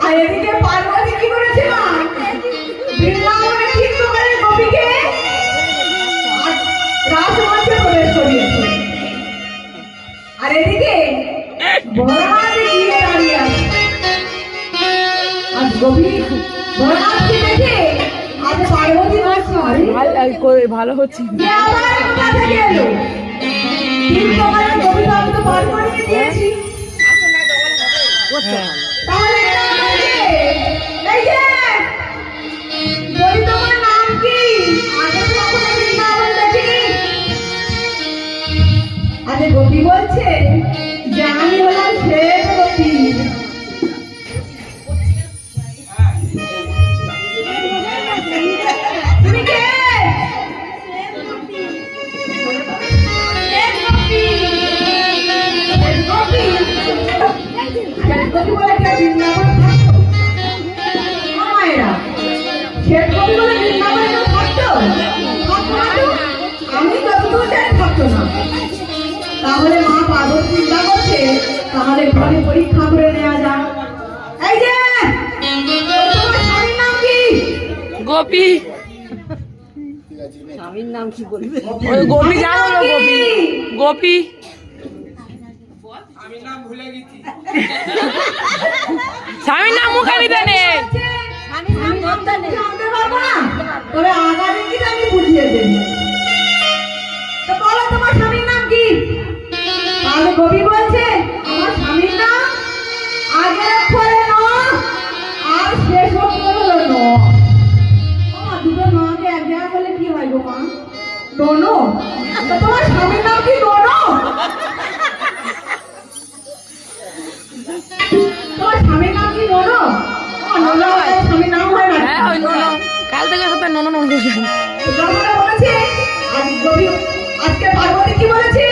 আর এদিকে পার্বতী কি করেছে মা? বৃন্দাবনে কীর্তনের গোপীকে রাজমঞ্চে প্রবেশ করিয়েছে। আর এদিকে ভোলানাথ গিয়ে দাঁড়িয়ে আছে। আর গোপী ভোলানাথকে দেখে আজ পার্বতী ভালো হচ্ছে আবার কোথা থেকে এলো? কীর্তনের গোপী আমি তো বার করে দিয়েছি। তাহলে এই যে তোমার নাম কি? আগে তো কখনো বৃন্দাবন দেখিনি। আরে গোপী বলছে যে আমি হলাম শ্বেত গোপী। তুমি কে? গোপী বলে কে বৃন্দাবন থাকতো? মায়েরা শ্বেত গোপী বলে বৃন্দাবনে কেউ থাকতো? আমি যতদূর জানি থাকতো না। তাহলে মা পার্বতী চিন্তা করছে তাহলে ঘরে পরীক্ষা করে নেওয়া যাক। এই যে তোমার স্বামীর নাম কি? গোপী। স্বামীর নাম কি বলবে? ওই গোপী জানো না? গোপী গোপী স্বামীর নাম মুখে নিতে নেই। স্বামীর নাম জানতে পারবো না, তবে আগামী কি আমি বুঝিয়ে দেব। তো বলো তোমার স্বামীর নাম কি? তাহলে গোপী বলছে আমার স্বামীর নাম আগের অক্ষরে ন আর শেষ অক্ষর হলো ন। দুটো নকে এক জায়গা করলে কি হয় গো মা? নোনো। তো তোমার স্বামীর নাম কি নোনো? তোমার স্বামীর নাম কি নোনো? নোনো স্বামীর নাম হয় না? হ্যাঁ ওই নোনো, কাল থেকে সবাই নোনো নোনো বলেছে আজ গোপী, আজকে পার্বতী কি বলেছে?